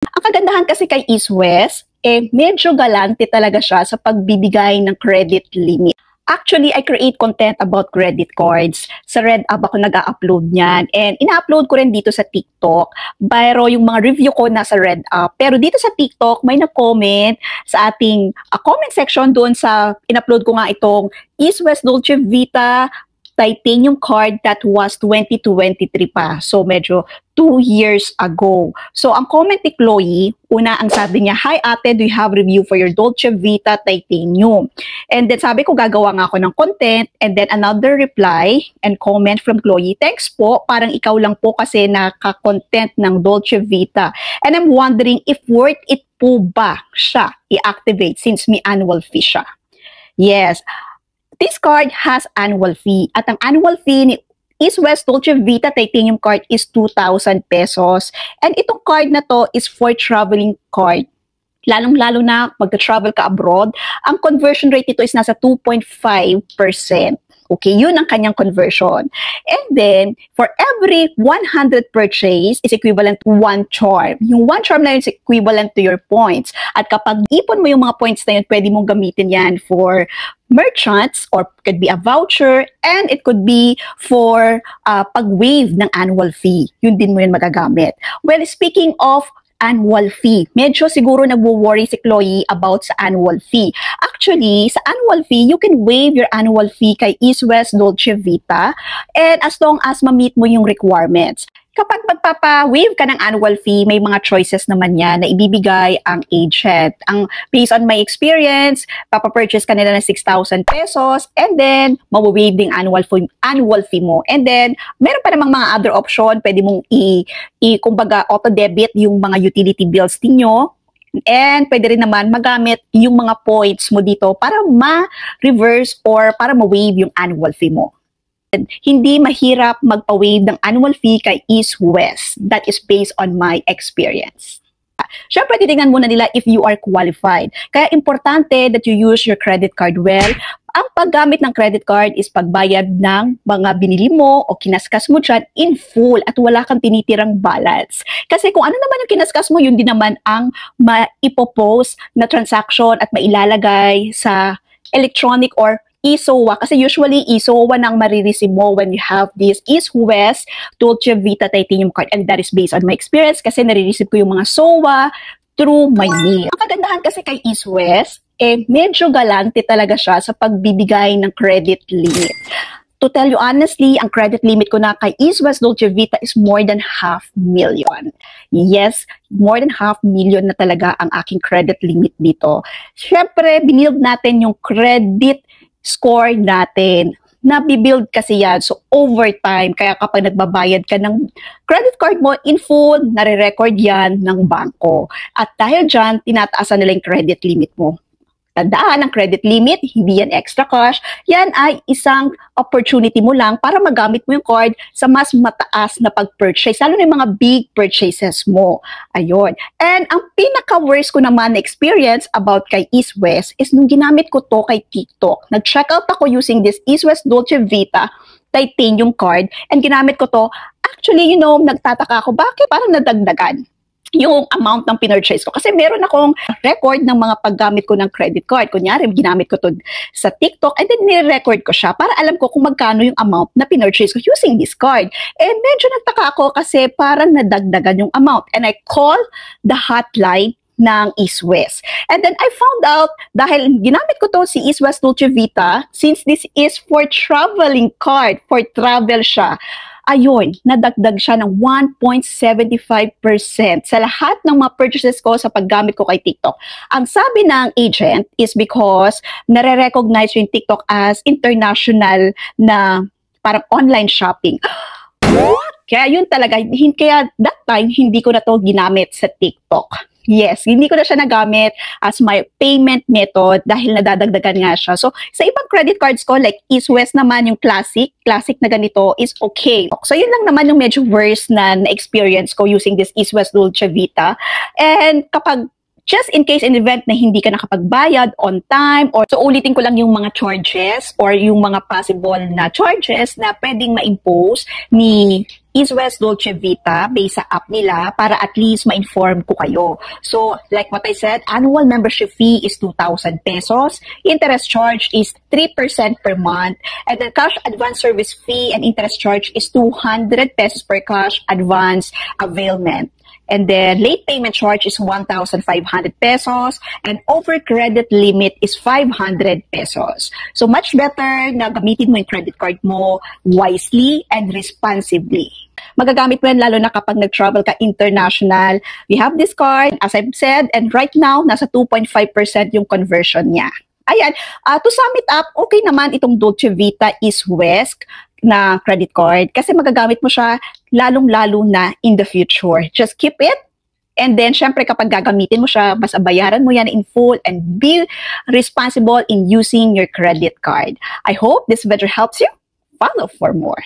Ang kagandahan kasi kay East West, medyo galante talaga siya sa pagbibigay ng credit limit. Actually, I create content about credit cards. Sa Red App ako nag-a-upload niyan. And ina-upload ko rin dito sa TikTok. Pero yung mga review ko nasa Red App. Pero dito sa TikTok, may na-comment sa ating comment section doon sa in-upload ko nga itong East West Dolce Vita titanium card that was 2023 pa. So, medyo 2 years ago. So, ang comment ni Chloe, una ang sabi niya, "Hi ate, do you have review for your Dolce Vita titanium?" And then sabi ko, gagawa nga ako ng content. And then another reply and comment from Chloe, "Thanks po, parang ikaw lang po kasi naka-content ng Dolce Vita. And I'm wondering if worth it po ba siya i-activate since may annual fee siya?" Yes. This card has annual fee. At ang annual fee ni East West Dolce Vita Titanium card is 2,000 pesos. And itong card na to is for traveling card. Lalong-lalo na magta-travel ka abroad, ang conversion rate nito is nasa 2.5%. Okay, yun ang kanyang conversion. And then, for every 100 purchase is equivalent to 1 charm. Yung 1 charm na yun is equivalent to your points. At kapag ipon mo yung mga points na yun, pwede mong gamitin yan for merchants or could be a voucher and it could be for pag-waive ng annual fee. Yun din mo yun magagamit. Well, speaking of annual fee. Medyo siguro nagwo-worry si Chloe about sa annual fee. Actually, sa annual fee, you can waive your annual fee kay East West Dolce Vita and as long as ma-meet mo yung requirements. Kapag magpapa-waive ka ng annual fee, may mga choices naman yan na ibibigay ang agent. Based on my experience, papapurchase ka nila ng 6,000 pesos and then mawawaive din annual fee mo. And then, meron pa namang mga other option. Pwede mong kumbaga, auto-debit yung mga utility bills ninyo. And pwede rin naman magamit yung mga points mo dito para ma-reverse or para ma-waive yung annual fee mo. Hindi mahirap magpa-waive ng annual fee kay East West. That is based on my experience. Siyempre, titingnan muna nila if you are qualified. Kaya importante that you use your credit card well. Ang paggamit ng credit card is pagbayad ng mga binili mo o kinaskas mo dyan in full at wala kang tinitirang balance. Kasi kung ano naman yung kinaskas mo, yun din naman ang maipopost na transaction at mailalagay sa electronic or ESOA, kasi usually ESOA nang marireceive mo when you have this East West Dolce Vita Titanium card, and that is based on my experience kasi nare-receive ko yung mga SOA through my mail. Ang kagandahan kasi kay East West, medyo galante talaga siya sa pagbibigay ng credit limit. To tell you honestly, ang credit limit ko na kay East West Dolce Vita is more than 500,000. Yes, more than 500,000 na talaga ang aking credit limit dito. Siyempre, binild natin yung credit score natin. Nabibuild kasi yan. So, over time, kaya kapag nagbabayad ka ng credit card mo in full, nare-record yan ng bangko. At dahil dyan, tinataasan nila yung credit limit mo. Tandaan, ang credit limit, hindi yan extra cash. Yan ay isang opportunity mo lang para magamit mo yung card sa mas mataas na pag-purchase. Lalo na yung mga big purchases mo. Ayun. And ang pinaka-worst ko naman na experience about kay East West is nung ginamit ko to kay TikTok. Nag-check out ako using this East West Dolce Vita titanium card and ginamit ko to. Actually, nagtataka ako, bakit parang nadagdagan yung amount ng pinurchase ko. Kasi meron akong record ng mga paggamit ko ng credit card. Kunyari, ginamit ko to sa TikTok and then nire-record ko siya para alam ko kung magkano yung amount na pinurchase ko using this card. And medyo nagtaka ako kasi parang nadagdagan yung amount. And I call the hotline ng East West. And then I found out, dahil ginamit ko to si East West Dolce Vita, since this is for traveling card, for travel siya, ayun, nadagdag siya ng 1.75% sa lahat ng mga purchases ko sa paggamit ko kay TikTok. Ang sabi ng agent is because nare-recognize yung TikTok as international na parang online shopping. Kaya yun talaga, kaya that time, hindi ko na to ginamit sa TikTok. Yes, hindi ko na siya nagamit as my payment method dahil nadadagdagan nga siya. So, sa ibang credit cards ko, like East West naman, yung classic na ganito is okay. So, yun lang naman yung medyo worst na experience ko using this East West Dolce Vita. And kapag just in case in event na hindi ka nakapagbayad on time, or so ulitin ko lang yung mga charges or yung mga possible na charges na pwedeng ma-impose ni East West Dolce Vita based sa app nila para at least ma-inform ko kayo. So, like what I said, annual membership fee is 2,000 pesos. Interest charge is 3% per month. And the cash advance service fee and interest charge is 200 pesos per cash advance availment. And the late payment charge is 1,500 pesos, and over credit limit is 500 pesos. So much better na gamitin mo yung credit card mo wisely and responsibly. Magagamit mo yan lalo na kapag nag-travel ka international. We have this card, as I've said, and right now, nasa 2.5% yung conversion niya. Ayan, to sum it up, okay naman itong Dolce Vita East West na credit card kasi magagamit mo siya lalong-lalo na in the future. Just keep it, and then syempre kapag gagamitin mo siya, basta bayaran mo yan in full and be responsible in using your credit card. I hope this video helps you. Follow for more.